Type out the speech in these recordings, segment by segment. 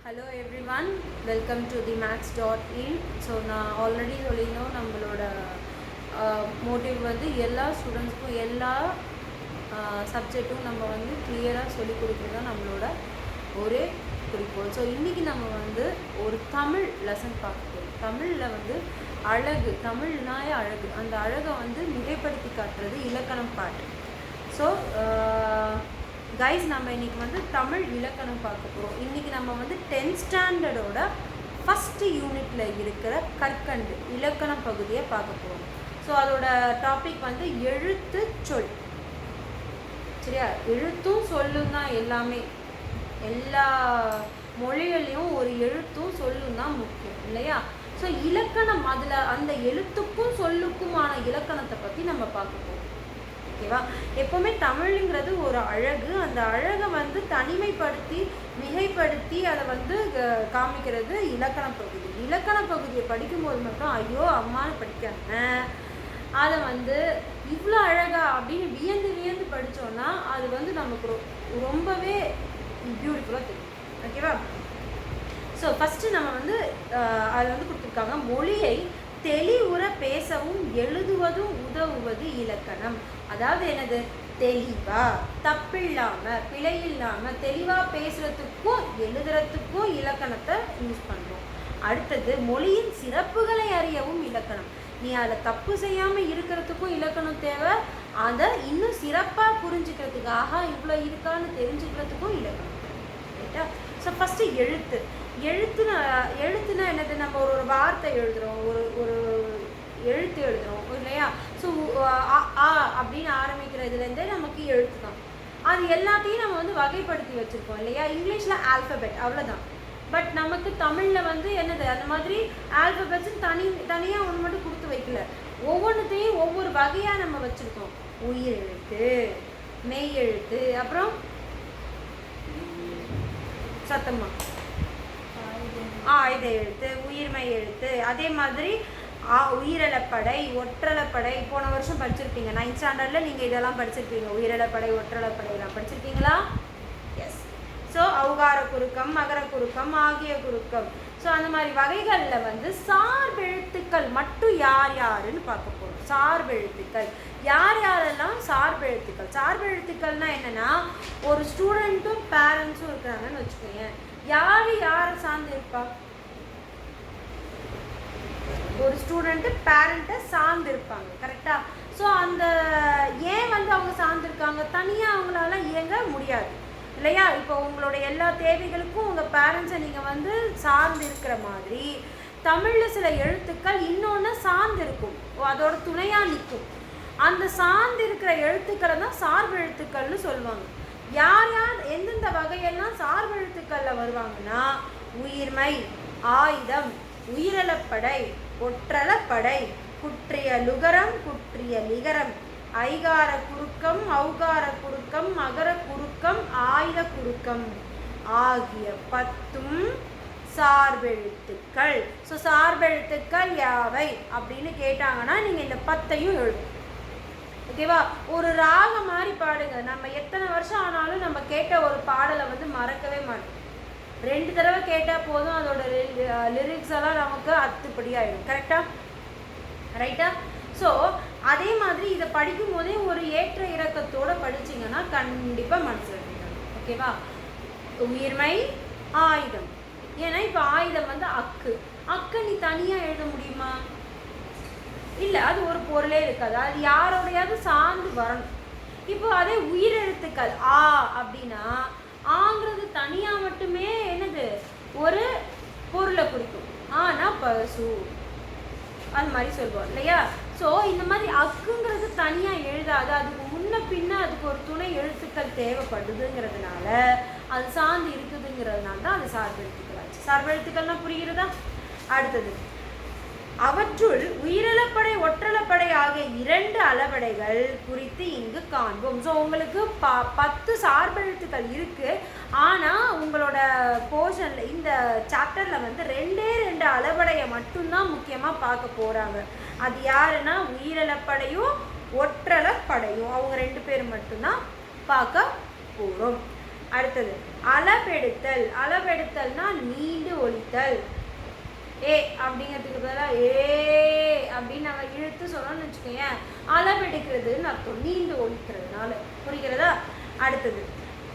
Hello everyone, welcome to the maths.in. So நான் already சொல்லியிருந்தோம் நம்மளோட மோட்டிவ் வந்து எல்லா ஸ்டூடெண்ட்ஸ்க்கும் எல்லா சப்ஜெக்ட்டும் நம்ம வந்து கிளியராக சொல்லிக் கொடுக்குறது தான் நம்மளோட ஒரே குறிக்கோள். ஸோ இன்றைக்கி நம்ம வந்து ஒரு தமிழ் லெசன் பார்க்க போகிறோம். தமிழில் வந்து அழகு, தமிழ்னாய அழகு, அந்த அழகை வந்து மிகைப்படுத்தி காட்டுறது இலக்கணம் பாட்டு. ஸோ கைஸ், நம்ம இன்றைக்கி வந்து தமிழ் இலக்கணம் பார்க்க போகிறோம். இன்றைக்கி நம்ம வந்து 10th ஸ்டாண்டர்டோட ஃபஸ்ட்டு யூனிட்டில் இருக்கிற கற்கண்டு இலக்கணம் பகுதியை பார்க்க போகிறோம். ஸோ அதோட டாபிக் வந்து எழுத்து சொல். சரியா? எழுத்தும் சொல்லும் தான் எல்லாமே. எல்லா மொழிகள்லையும் ஒரு எழுத்தும் சொல்லும் தான் முக்கியம் இல்லையா? ஸோ இலக்கணம், அதில் அந்த எழுத்துக்கும் சொல்லுக்குமான இலக்கணத்தை பற்றி நம்ம பார்க்க போகிறோம். ஓகேவா? எப்போவுமே தமிழுங்கிறது ஒரு அழகு. அந்த அழகை வந்து தனிமைப்படுத்தி மிகைப்படுத்தி அதை வந்து காமிக்கிறது இலக்கண பகுதி. இலக்கண பகுதியை படிக்கும்போது மட்டும் ஐயோ அம்மான்னு படிக்காம அதை வந்து இவ்வளோ அழகா அப்படின்னு வியந்து வியந்து படித்தோன்னா அது வந்து நமக்கு ரொம்பவே பியூட்டிஃபுல்லாக தெரியும். ஓகேவா? ஸோ ஃபஸ்ட்டு நம்ம வந்து அதில் வந்து கொடுத்துருக்காங்க, மொழியை தெளிவுற பேசவும் எழுதுவதும் உதவுவது இலக்கணம். அதாவது என்னது? தெளிவா, தப்பில்லாமல், பிழை இல்லாமல் தெளிவாக பேசுகிறதுக்கும் எழுதுறதுக்கும் இலக்கணத்தை யூஸ் பண்ணுறோம். அடுத்தது, மொழியின் சிறப்புகளை அறியவும் இலக்கணம். நீ அதில் தப்பு செய்யாமல் இருக்கிறதுக்கும் இலக்கணம் தேவை. அதை இன்னும் சிறப்பாக புரிஞ்சுக்கிறதுக்காக இவ்வளோ இருக்கான்னு தெரிஞ்சுக்கிறதுக்கும் இலக்கணம். ரைட்டா? ஸோ ஃபஸ்ட்டு எழுத்துனா என்னது? நம்ம ஒரு வார்த்தை எழுதுகிறோம், ஒரு எழுத்து எழுதுகிறோம் இல்லையா? ஸோ அப்படின்னு ஆரம்பிக்கிறதுலேருந்தே நமக்கு எழுத்து தான். அது எல்லாத்தையும் நம்ம வந்து வகைப்படுத்தி வச்சுருக்கோம் இல்லையா? இங்கிலீஷில் ஆல்ஃபபெட், அவ்வளோதான். பட் நமக்கு தமிழில் வந்து என்னது, அந்த மாதிரி ஆல்ஃபபெட்ஸும் தனியாக ஒன்று மட்டும் கொடுத்து வைக்கல. ஒவ்வொன்றுத்தையும் ஒவ்வொரு வகையாக நம்ம வச்சுருக்கோம். உயிர் எழுத்து, மெய் எழுத்து, அப்புறம் சத்தமா ஆயுத எழுத்து, உயிர்மை எழுத்து, அதே மாதிரி உயிரிழப்படை, ஒற்றளப்படை. போன வருஷம் படிச்சிருப்பீங்க 9th ஸ்டாண்டர்டில் நீங்கள் இதெல்லாம் படிச்சிருப்பீங்க. உயிரிழப்படை, ஒற்றளப்படையெல்லாம் படிச்சிருக்கீங்களா? எஸ். ஸோ ஔகார குறுக்கம், மகர குறுக்கம், ஆகிய குறுக்கம். ஸோ அந்த மாதிரி வகைகளில் வந்து சார்பெழுத்துக்கள் மட்டும் யார் யாருன்னு பார்க்க போகிறோம். சார்பெழுத்துக்கள் யார் யாரெல்லாம் சார்பெழுத்துக்கள்? சார்பெழுத்துக்கள்னால் என்னென்னா, ஒரு ஸ்டூடெண்ட்டும் பேரண்ட்ஸும் இருக்கிறாங்கன்னு வச்சுக்கோங்க. யார் யாரை சார்ந்து இருப்பா? ஒரு ஸ்டூடெண்ட்டு பேரண்ட்டை சார்ந்து இருப்பாங்க. கரெக்டாக? ஸோ அந்த ஏன் வந்து அவங்க சார்ந்திருக்காங்க? தனியாக அவங்களால இயங்க முடியாது இல்லையா? இப்போ உங்களோட எல்லா தேவைகளுக்கும் உங்கள் பேரண்ட்ஸை நீங்கள் வந்து சார்ந்து இருக்கிற மாதிரி தமிழில் சில எழுத்துக்கள் இன்னொன்று சார்ந்து இருக்கும், அதோட துணையாக நிற்கும். அந்த சார்ந்து இருக்கிற எழுத்துக்களை தான் சார்பு எழுத்துக்கள்னு சொல்லுவாங்க. யார் யார் எந்தெந்த வகையெல்லாம் சார்பு எழுத்துக்களில் வருவாங்கன்னா, உயிர்மை, ஆயுதம், உயிரிழப்படை, ஒற்றளப்படை, குற்றிய லுகரம், குற்றிய லிகரம், ஐகார குறுக்கம், ஔகார குறுக்கம், மகர குறுக்கம், ஆயுத குறுக்கம் ஆகிய 10ம் சார்பெழுத்துக்கள். ஸோ சார்பெழுத்துக்கள் யாவை அப்படின்னு கேட்டாங்கன்னா நீங்கள் இந்த 10ஐயும் எழுதும். ஓகேவா? ஒரு ராகம் மாதிரி பாடுங்க. நம்ம எத்தனை வருஷம் ஆனாலும் நம்ம கேட்ட ஒரு பாடலை வந்து மறக்கவே மாட்டோம். 2 தடவை கேட்டால் போதும், அதோட லிரிக்ஸ் எல்லாம் நமக்கு அத்துப்படி ஆகிடும். கரெக்டாக? ரைட்டா? ஸோ அதே மாதிரி இதை படிக்கும் போதே ஒரு ஏற்ற இறக்கத்தோடு படிச்சிங்கன்னா கண்டிப்பாக மனசில் இருக்கணும். ஓகேவா? உயிர்மை, ஆயுதம். ஏன்னா இப்போ ஆயுதம் வந்து அக்கு நீ தனியாக எழுத முடியுமா? இல்லை, அது ஒரு பொருளே இருக்காது. அது யாரோடையாவது சார்ந்து வரணும். இப்போ அதே உயிரெழுத்துக்கள் அப்படின்னா, ஆங்கிறது தனியாக மட்டுமே என்னது, ஒரு பொருளை குறிக்கும். ஆனால் பசு அது மாதிரி சொல்லுவோம் இல்லையா? ஸோ இந்த மாதிரி அக்குங்கிறது தனியாக எழுதாது. அதுக்கு முன்ன பின்ன அதுக்கு ஒரு துணை எழுத்துக்கள் தேவைப்படுதுங்கிறதுனால, அது சார்ந்து இருக்குதுங்கிறதுனால தான் அது சார்பு எழுத்துக்கள் ஆச்சு. சார்பு எழுத்துக்கள்னால் புரிகிறதா? அடுத்தது, அவற்றுள் உயிரிழப்படை, ஒற்றளப்படை ஆகிய 2 அளபடைகள் குறித்து இங்கு காண்போம். ஸோ உங்களுக்கு 10 சார்பெழுத்துக்கள் இருக்குது. ஆனால் உங்களோட போர்ஷனில் இந்த சாப்டரில் வந்து 2 அளபடையை மட்டும்தான் முக்கியமாக பார்க்க போகிறாங்க. அது யாருன்னா உயிரிழப்படையும் ஒற்றளப்படையும். அவங்க 2 பேர் மட்டும்தான் பார்க்க போகிறோம். அடுத்தது, அளபெடுத்தல். அளபெடுத்தல்னா நீண்டு ஒலித்தல். ஏ அப்படிங்கிறதுக்கு பதிலாக ஏ அப்படின்னு நம்ம இழுத்து சொன்னோம்னு வச்சுக்கோங்க, அளவெடுக்கிறதுன்னு அர்த்தம், நீண்டு ஒலிக்கிறதுனால. புரிகிறதா? அடுத்தது,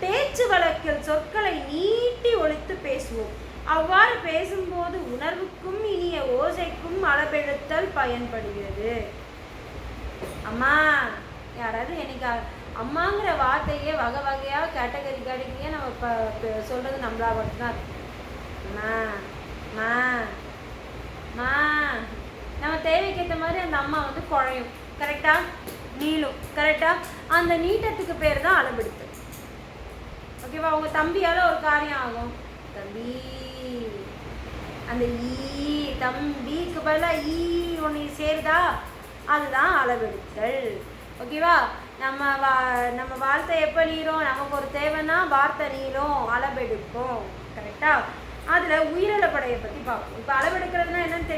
பேச்சு வழக்கில் சொற்களை நீட்டி ஒலித்து பேசுவோம். அவ்வாறு பேசும்போது உணர்வுக்கும் இனிய ஓசைக்கும் அளவெடுத்தல் பயன்படுகிறது. அம்மா, யாராவது எனக்கு அம்மாங்கிற வார்த்தையே வகை வகையாக கேட்டகரியாக நம்ம சொல்கிறது நம்மளா மட்டும்தான் இருக்கு. அம்மா மா மா, நம்ம தேவைக்கேற்ற மாதிரி அந்த அம்மா வந்து குழையும், கரெக்டாக நீளும், கரெக்டாக அந்த நீட்டத்துக்கு பேர் தான் அளவெடுத்தல். ஓகேவா? அவங்க தம்பியால் ஒரு காரியம் ஆகும், தம்பி, அந்த ஈ தம்பிக்கு பதிலாக ஈ ஒன்று சேருதா, அதுதான் அளவெடுத்தல். ஓகேவா? நம்ம வார்த்தை எப்போ நீளும், நமக்கு ஒரு தேவைன்னா வார்த்தை நீளும், அளவெடுக்கும், கரெக்டாக? அதில் உயிரிழப்படையை பற்றி பார்ப்போம். இப்போ அளவெடுக்கிறதுனா என்னன்னு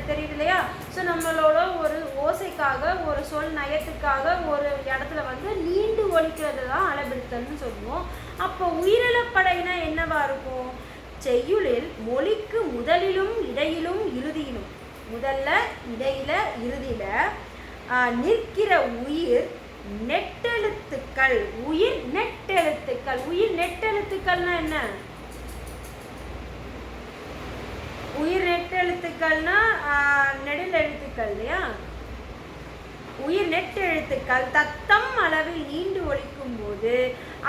தெரியுது இல்லையா? ஸோ நம்மளோட ஒரு ஓசைக்காக, ஒரு சொல் நயத்துக்காக ஒரு இடத்துல வந்து நீண்டு ஒலிக்கிறது தான் அளவெடுத்தல்னு சொல்லுவோம். அப்போ உயிரிழப்படைனா என்னவா இருக்கும்? செய்யுளில் மொழிக்கு முதலிலும் இடையிலும் இறுதியிலும், முதல்ல இடையில இறுதியில நிற்கிற உயிர் நெட்டெழுத்துக்கள். உயிர் நெட்டெழுத்துக்கள். உயிர் நெட்டெழுத்துக்கள்னா என்ன? உயிர் நெட்டெழுத்துக்கள்னா நெடில் எழுத்துக்கள் இல்லையா? உயிர் நெட்டெழுத்துக்கள் தத்தம் அளவில் நீண்டு ஒலிக்கும் போது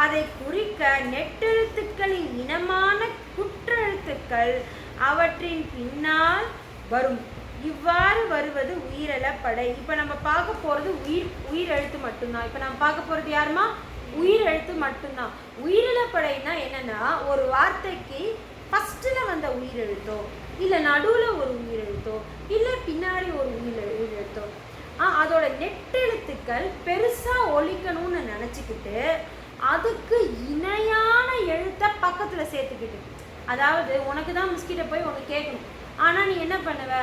அதை குறிக்க நெட்டெழுத்துக்களின் இனமான குற்றெழுத்துக்கள் அவற்றின் பின்னால் வரும். இவ்வாறு வருவது உயிரிழப்படை. இப்போ நம்ம பார்க்க போகிறது உயிர் எழுத்து மட்டும்தான். இப்போ நம்ம பார்க்க போகிறது யாருமா? உயிர் எழுத்து மட்டும்தான். உயிரிழப்படைனா என்னன்னா, ஒரு வார்த்தைக்கு ஃபஸ்ட்டில் வந்த உயிரெழுத்தோ, இல்லை நடுவில் ஒரு உயிரெழுத்தோ, இல்லை பின்னாடி ஒரு உயிரெழுத்தோ, அதோட நெட்டெழுத்துக்கள் பெருசாக ஒலிக்கணும்னு நினச்சிக்கிட்டு அதுக்கு இணையான எழுத்தை பக்கத்தில் சேர்த்துக்கிட்டு, அதாவது உனக்கு தான் மிஸ்கிட்ட போய் உனக்கு கேட்கணும், ஆனால் நீ என்ன பண்ணுவ,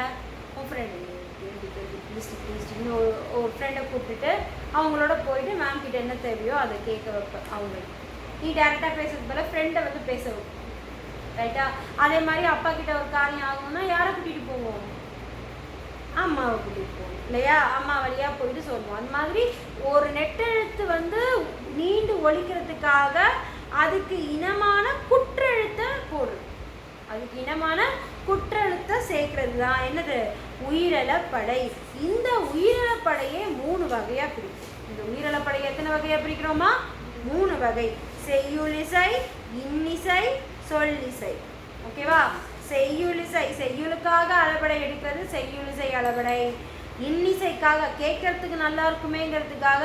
உன் ஃப்ரெண்டு ப்ளீஸ்ன்னு ஒரு ஃப்ரெண்டை கூப்பிட்டுட்டு அவங்களோட போயிட்டு மேம் கிட்ட என்ன தேவையோ அதை கேட்க வைப்ப. அவங்களுக்கு நீ டேரெக்டாக பேசுறது போல ஃப்ரெண்டை வந்து பேச வைப்ப, ரைட்டா? அதே மாதிரி அப்பா கிட்ட ஒரு காரியம் ஆகணும்னா யாரை கூட்டிகிட்டு போவோம்? அம்மாவை கூட்டிகிட்டு போவோம் இல்லையா? அம்மா வழியாக போயிட்டு சொல்லுவோம். அந்த மாதிரி ஒரு நெட்டெழுத்து வந்து நீண்டு ஒலிக்கிறதுக்காக அதுக்கு இனமான குற்றெழுத்தை போடுறது, அதுக்கு இனமான குற்றெழுத்தை சேர்க்கறது தான் என்னது? உயிரிழப்படை. இந்த உயிரிழப்படையே 3 வகையாக பிரிக்கும். இந்த உயிரிழப்படையை எத்தனை வகையாக பிரிக்கிறோமா? 3 வகை. செய்யுளிசை, இன்னிசை, சொல்லிசை. ஓகேவா? செய்யுளிசை, செய்யுளுக்காக அளபடை எடுக்கிறது செய்யுளிசை அளபடை. இன்னிசைக்காக கேட்கறதுக்கு நல்லா இருக்குமேங்கிறதுக்காக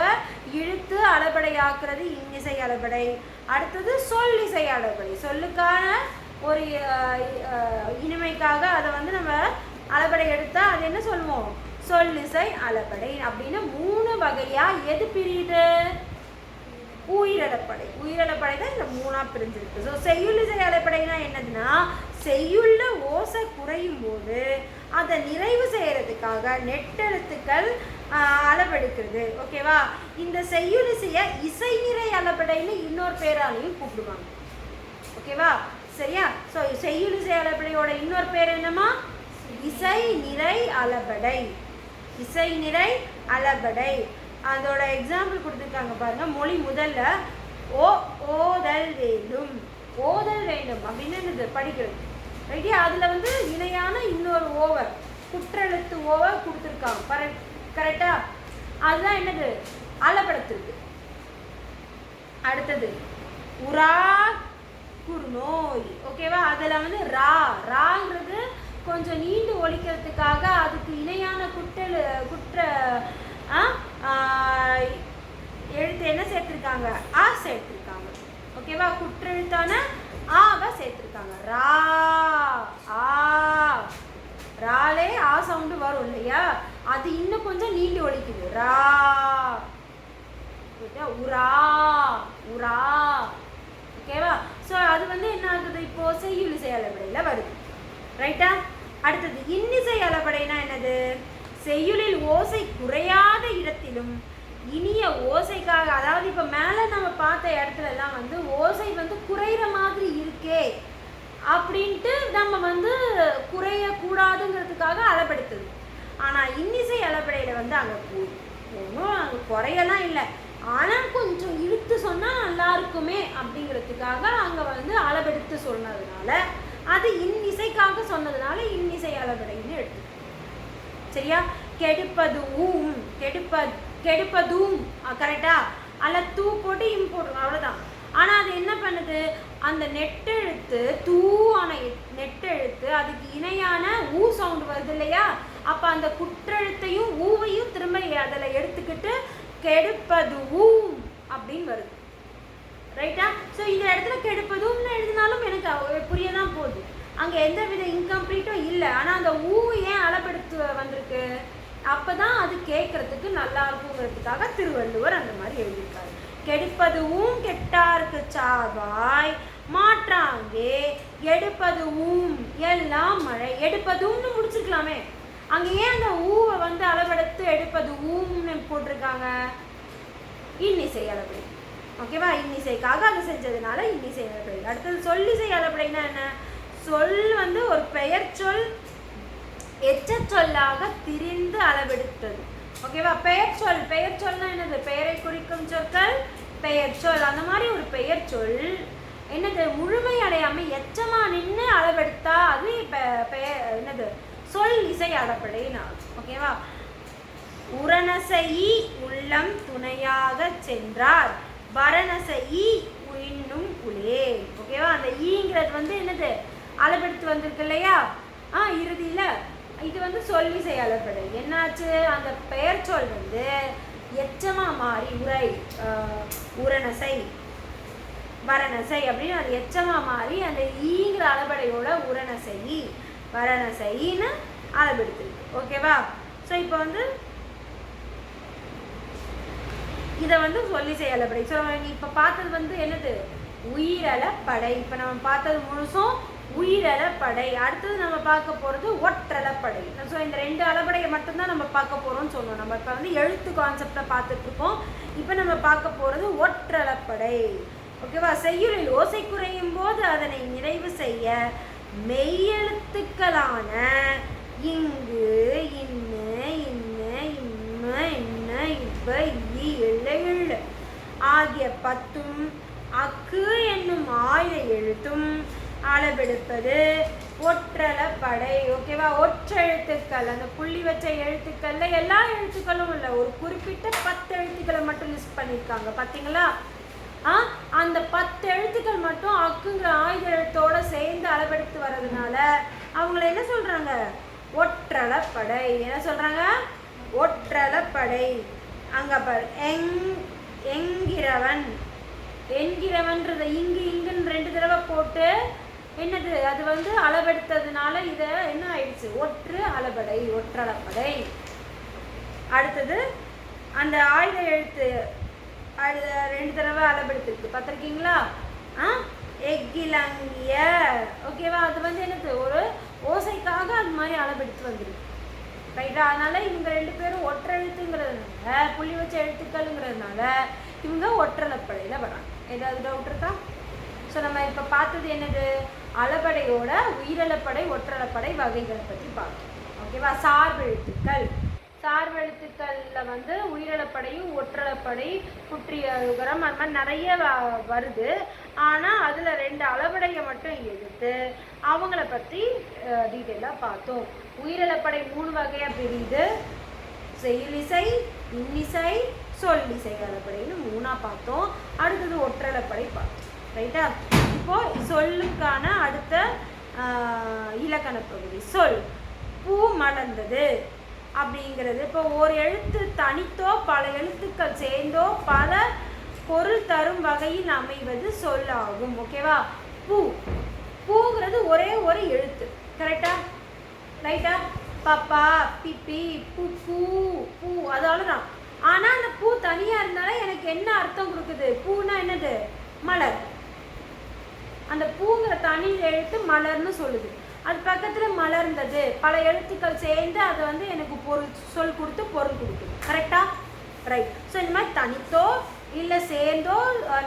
இழுத்து அளபடை ஆக்குறது இன்னிசை அளபடை. அடுத்தது சொல்லிசை அளபடை, சொல்லுக்கான ஒரு இனிமைக்காக அதை வந்து நம்ம அளபடை எடுத்தால் அது என்ன சொல்லுவோம்? சொல்லிசை அளபடை. அப்படின்னு 3 வகையாக எது பிரியுது? உயிரிழப்படை. உயிரிழப்படை தான் இந்த 3ஆக பிரிஞ்சிருக்கு. ஸோ செய்யுளிசை அளபடைனா என்னதுன்னா, செய்யுள்ள ஓசை குறையும் போது அதை நிறைவு செய்யறதுக்காக நெட்டெழுத்துக்கள் அளவெடுக்கிறது. ஓகேவா? இந்த செய்யுளிசையை இசை நிறை அளபடைன்னு இன்னொரு பேராலையும் கூப்பிடுவாங்க. ஓகேவா? சரியா? ஸோ செய்யுளிசை அளபடையோட இன்னொரு பேர் என்னமா? இசை நிறை அளபடை. இசை நிறை அளபடை. அதோட எக்ஸாம்பிள் கொடுத்துருக்காங்க பாருங்க. மொழி முதல்ல ஓதல் வேண்டும். ஓதல் வேண்டும் அப்படின்னு என்னது? படிக்கிறது, ரைட்டியா? அதில் வந்து இணையான இன்னொரு ஓவர், குற்றெழுத்து ஓவர் கொடுத்துருக்காங்க, கரெக்டா? அதுதான் என்னது? அளபடுத்துறது. அடுத்தது உரா குறுநோய். ஓகேவா? அதில் வந்து ராங்கிறது கொஞ்சம் நீண்டு ஒலிக்கிறதுக்காக அதுக்கு இணையான குற்ற எழுத்து என்ன சேர்த்துருக்காங்க? ஆ சேர்த்துருக்காங்க. ஓகேவா? குற்றெழுத்தான ஆவை சேர்த்துருக்காங்க. ராலே ஆ சவுண்டு வரும் இல்லையா? அது இன்னும் கொஞ்சம் நீண்டு ஒலிக்குது. உரா உரா. ஓகேவா? ஸோ அது வந்து என்ன ஆகுது? இப்போ செய்யுளிசை அளபடையில் வருது, ரைட்டா? அடுத்தது இன்னிசை அளபடைனா என்னது? செய்யுளில் ஓசை குறையாத இடத்திலும் இனிய ஓசைக்காக, அதாவது இப்போ மேலே நம்ம பார்த்த இடத்துல எல்லாம் வந்து ஓசை வந்து குறையிற மாதிரி இருக்கே அப்படின்ட்டு நம்ம வந்து குறையக்கூடாதுங்கிறதுக்காக அளபெடுத்தது. ஆனால் இன்னிசை அளபெடையில் வந்து அங்கே ஒன்றும் அங்கே குறையெல்லாம் இல்லை, ஆனால் கொஞ்சம் இழுத்து சொன்னால் நல்லா இருக்குமே அப்படிங்கிறதுக்காக அங்கே வந்து அளவெடுத்து சொன்னதுனால, அது இன்னிசைக்காக சொன்னதுனால இன்னிசை அளபெடைன்னு எடுத்து. சரியா? கெடுப்பதும் கெடுப்பதும் கரெக்டா? அல்ல தூ போட்டு இம் போட்டுருங்க, அவ்வளோதான். ஆனால் அது என்ன பண்ணுது, அந்த நெட்டெழுத்து தூவான நெட்டெழுத்து அதுக்கு இணையான ஊ சவுண்டு வருது இல்லையா? அப்போ அந்த குற்றெழுத்தையும் ஊவையும் திரும்ப அதில் எடுத்துக்கிட்டு கெடுப்பதும் அப்படின்னு வருது. ரைட்டா? ஸோ இந்த இடத்துல கெடுப்பதும்னு எழுதினாலும் எனக்கு புரியதான் போகுது, அங்கே எந்த வித இன்கம்ப்ளீட்டும் இல்லை. ஆனால் அந்த ஊவை ஏன் அளபெடுத்து வந்திருக்கு? அப்போ தான் அது கேட்குறதுக்கு நல்லா இருக்குங்கிறதுக்காக திருவள்ளுவர் அந்த மாதிரி எழுதியிருக்காரு. கெடுப்பதுவும் கெட்டாருக்கு சாவாய் மாற்றாங்கே எடுப்பதுவும் எல்லாம் மழை. எடுப்பதும்னு முடிச்சிருக்கலாமே, அங்கே ஏன் அந்த ஊவை வந்து அளவெடுத்து எடுப்பதுவும்னு போட்டிருக்காங்க? இன்னிசை அளபெடை. ஓகேவா? இன்னிசைக்காக அது செஞ்சதுனால இன்னிசை அளபெடை. அடுத்தது சொல்லிசை அளபெடைன்னா என்ன? சொல் வந்து ஒரு பெயர் சொல் எச்ச சொல்லாக திரிந்து அளவெடுத்தது. ஓகேவா? பெயர் சொல்னா என்னது? பெயரை குறிக்கும் சொற்கள் பெயர் சொல். அந்த மாதிரி ஒரு பெயர் சொல் என்னது, முழுமை அடையாம எச்சமா நின்று அளவெடுத்தா அது என்னது, சொல் இசை அளபெடைனா. ஓகேவா? உரணசை உள்ளம் துணையாக சென்றார் வரணசை இன்னும் புலே. ஓகேவா? அந்த ஈங்கிறது வந்து என்னது, அளவெடுத்து வந்திருக்கு இல்லையா? இறுதியில இது வந்து சொல்லிசை அளபெடை. என்னாச்சு, அந்த பெயர் சொல் வந்து எச்சமா மாறி உரணசை வரணசை அப்படின்னு அது எச்சமா மாறி அந்த ஈங்கிற அளபெடையோட உரணசை வரணசைன்னு அளவெடுத்துருக்கு. ஓகேவா? ஸோ இப்போ வந்து இதை வந்து சொல்லிசை அளபெடை. ஸோ இப்போ பார்த்தது வந்து என்னது, உயிரளப்படை. இப்போ நம்ம பார்த்தது முழுசும் உயிரளப்படை. அடுத்தது நம்ம பார்க்க போகிறது ஒற்றளப்படை. ஸோ இந்த 2 அளபடையை மட்டும்தான் நம்ம பார்க்க போகிறோம்னு சொன்னோம். நம்ம இப்போ வந்து எழுத்து கான்செப்டில் பார்த்துட்ருக்கோம். இப்போ நம்ம பார்க்க போகிறது ஒற்றளப்படை. ஓகேவா? செய்யுளில் ஓசை குறையும் போது அதனை நிறைவு செய்ய மெய்யெழுத்துக்களான இங்கு இன்னு இன்னு இம்ம இன்ன இவ்வ இ எள்ளு ஆகிய 10ம் அக்கு என்னும் ஆயுத எழுத்தும் அளவெடுப்பது ஒற்றளப்படை. ஓகேவா? ஒற்றெழுத்துக்கள், அந்த புள்ளி வச்ச எழுத்துக்கள்ல எல்லா எழுத்துக்களும் இல்லை, ஒரு குறிப்பிட்ட 10 எழுத்துக்களை மட்டும் லிஸ்ட் பண்ணியிருக்காங்க. பார்த்தீங்களா? அந்த 10 எழுத்துக்கள் மட்டும் அக்குங்கிற ஆயுத எழுத்தோட சேர்ந்து அளவெடுத்து வர்றதுனால அவங்கள என்ன சொல்றாங்க, ஒற்றளப்படை. என்ன சொல்றாங்க? ஒற்றளப்படை. அங்க பாரு, என்கிறவன் என்கிறவன்றத இங்குன்னு 2 தடவை போட்டு என்னது, அது வந்து அளவெடுத்ததுனால இதை என்ன ஆயிடுச்சு, ஒற்று அளபடை, ஒற்றளப்படை. அடுத்தது அந்த ஆயுத எழுத்து 2 தடவை அளவெடுத்துருக்கு, பார்த்துருக்கீங்களா? எக்கிலங்கிய. ஓகேவா? அது வந்து என்னது, ஒரு ஓசைக்காக அது மாதிரி அளவெடுத்து வந்துருக்கு. ரைட்டா? அதனால இவங்க 2 பேரும் ஒற்றெழுத்துங்கிறதுனால, புள்ளி வச்ச எழுத்துக்கள்ங்கிறதுனால இவங்க ஒற்றளப்படையில் வராங்க. ஏதாவது டவுட் இருக்கா? ஸோ நம்ம இப்போ பார்த்தது என்னது, அளபடையோட உயிரளப்படை ஒற்றளப்படை வகைகளை பற்றி பார்த்தோம். ஓகேவா? சார்பெழுத்துக்கள். சார்பெழுத்துக்களில் வந்து உயிரளப்படையும் ஒற்றளப்படை குற்றியலுகரம் அந்த மாதிரி நிறைய வருது. ஆனால் அதில் 2 அளபடையை மட்டும் எடுத்து அவங்கள பற்றி டீட்டெயிலாக பார்த்தோம். உயிரளப்படை 3 வகையாக பிரியுது. செய்யுளிசை, இன்னிசை, சொல்லிசை அளபடைன்னு 3ஆக பார்த்தோம். அடுத்தது ஒற்றளப்படை பார்த்தோம். ரைட்டா? இப்போ சொல்லுக்கான அடுத்த இலக்கண பகுதி. சொல் பூ மலர்ந்தது அப்படிங்கிறது இப்போ ஒரு எழுத்து தனித்தோ பல எழுத்துக்கள் சேர்ந்தோ பல பொருள் தரும் வகையில் அமைவது சொல்லாகும். ஓகேவா? பூங்கிறது ஒரே ஒரு எழுத்து. கரெக்டா? ரைட்டா? பாப்பா, பிப்பி, பூ பூ பூ, அதால தான். ஆனால் அந்த பூ தனியாக இருந்தாலும் எனக்கு என்ன அர்த்தம் கொடுக்குது, பூனா என்னது, மலர். அந்த பூங்கிற தனி எழுத்து மலர்னு சொல்லுது. அது பக்கத்தில் மலர்ந்தது, பல எழுத்துக்கள் சேர்ந்து அதை வந்து எனக்கு சொல் கொடுத்து பொருள் கொடுக்குது. கரெக்டா? ரைட். ஸோ இந்த மாதிரி தனித்தோ இல்லை சேர்ந்தோ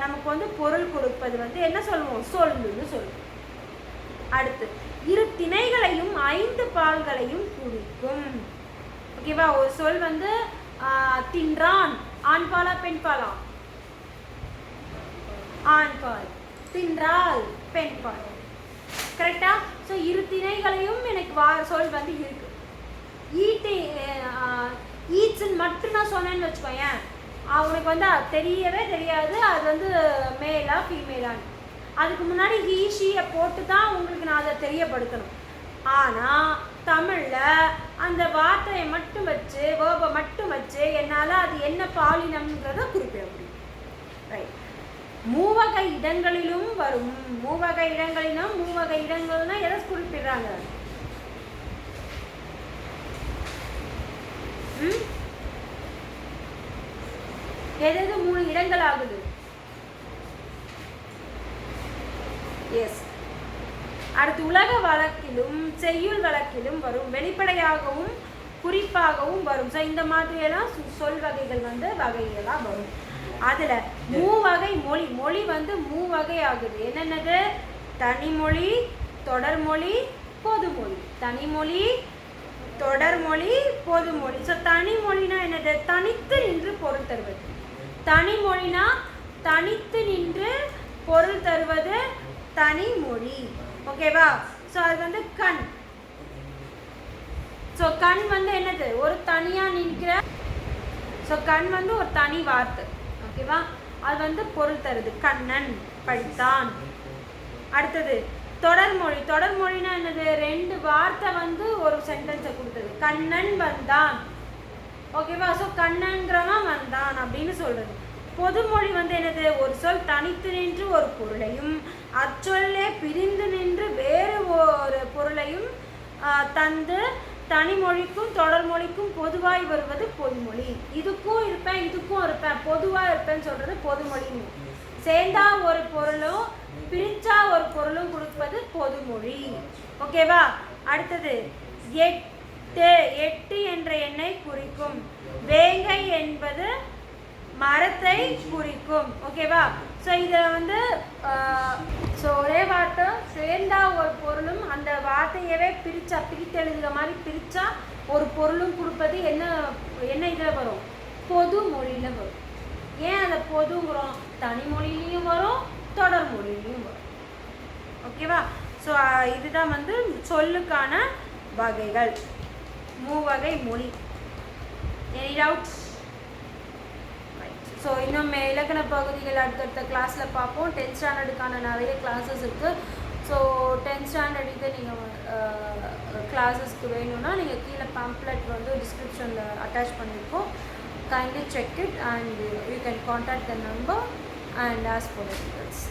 நமக்கு வந்து பொருள் கொடுப்பது வந்து என்ன சொல்லுவோம், சொல்லுன்னு சொல்லுவோம். அடுத்து இரு திணைகளையும் 5 பால்களையும் குறிக்கும். ஓகேவா? ஒரு சொல் வந்து தின்றான், ஆண் பாலா பெண் பாலா? ஆண் பால். தின்றால் பெண் பால். கரெக்டா? ஸோ இரு திணைகளையும் எனக்கு சொல் வந்து இருக்கு. ஈட்ஸ்ன்னு மட்டும் நான் சொன்னேன்னு வச்சுக்கோயேன், அவனுக்கு வந்து தெரியவே தெரியாது அது வந்து மேலா ஃபீமேலான்னு. அதுக்கு முன்னாடி ஹீ ஷீயை போட்டு தான் உங்களுக்கு நான் அதை தெரியப்படுத்தணும். ஆனால் தமிழில் அந்த வார்த்தையை மட்டும் வச்சு, வேர்பை மட்டும் வச்சு என்னால் அது என்ன பாலினம்ங்கிறத குறிப்பிட முடியும். ரைட். மூவகை இடங்களிலும் வரும். மூவகை இடங்களிலும், மூவகை இடங்கள்னா எதை குறிப்பிடுறாங்க? எது 3 இடங்கள் ஆகுது? எஸ். அடுத்து உலக வழக்கிலும் செய்யுள் வழக்கிலும் வரும். வெளிப்படையாகவும் குறிப்பாகவும் வரும். ஸோ இந்த மாதிரியெல்லாம் சொல் வகைகள் வந்து வகைகளாக வரும். அதில் மூவகை மொழி. மொழி வந்து மூவகை ஆகுது. என்னென்னது? தனிமொழி, தொடர்மொழி, பொதுமொழி. தனிமொழி, தொடர்மொழி, பொதுமொழி. ஸோ தனிமொழினா என்னது? தனித்து நின்று பொருள் தருவது. தனிமொழினா தனித்து நின்று பொருள் தருவது தனிமொழி. ஓகேவா? ஸோ அது வந்து கண். ஸோ கண் வந்து என்னது? ஒரு தனியாக நிற்கிற. ஸோ கண் வந்து ஒரு தனி வார்த்தை. ஓகேவா? அது வந்து பொருள் தருது. கண்ணன் படித்தான். அடுத்தது தொடர்மொழி. தொடர்மொழினா என்னது? 2 வார்த்தை வந்து ஒரு சென்டென்ஸை கொடுத்தது. கண்ணன் வந்தான். ஓகேவா? ஸோ கண்ணன்கிறவன் வந்தான் அப்படின்னு சொல்றது. பொதுமொழி வந்து என்னது? ஒரு சொல் தனித்து நின்று ஒரு பொருளையும் அச்சொல்லே பிரிந்து நின்று வேறு ஒரு பொருளையும் தந்து தனிமொழிக்கும் தொடர்மொழிக்கும் பொதுவாய் வருவது பொதுமொழி. இதுக்கும் இருப்பேன், இதுக்கும் இருப்பேன், பொதுவாக இருப்பேன்னு சொல்றது பொதுமொழி. சேர்ந்தா ஒரு பொருளும் பிரிச்சா ஒரு பொருளும் கொடுப்பது பொதுமொழி. ஓகேவா? அடுத்தது 8 என்ற எண்ணை குறிக்கும். வேங்கை என்பது மரத்தை குறிக்கும். ஓகேவா? ஸோ இதில் வந்து ஒரே வார்த்தை சேர்ந்தா ஒரு பொருளும் அந்த வார்த்தையவே பிரித்தெழுதுகிற மாதிரி பிரித்தா ஒரு பொருளும் கொடுப்பது என்ன இதில் வரும்? பொது மொழியில் வரும். ஏன் அதை பொதுங்கிறோம்? தனிமொழியிலையும் வரும், தொடர்மொழியிலையும் வரும். ஓகேவா? ஸோ இதுதான் வந்து சொல்லுக்கான வகைகள். மூவகை மொழி. Any doubts? ஸோ இன்னும் இலக்கண பகுதிகள் அடுத்தடுத்த கிளாஸில் பார்ப்போம். 10th ஸ்டாண்டர்டுக்கான நிறைய கிளாஸஸ் இருக்குது. ஸோ 10th ஸ்டாண்டர்டுக்கு நீங்கள் கிளாஸஸ்க்கு வேணும்னா நீங்கள் கீழே பேம்ப்ளெட் வந்து டிஸ்கிரிப்ஷனில் அட்டாச் பண்ணியிருக்கோம். Kindly check it and you can contact the number and ask for the details.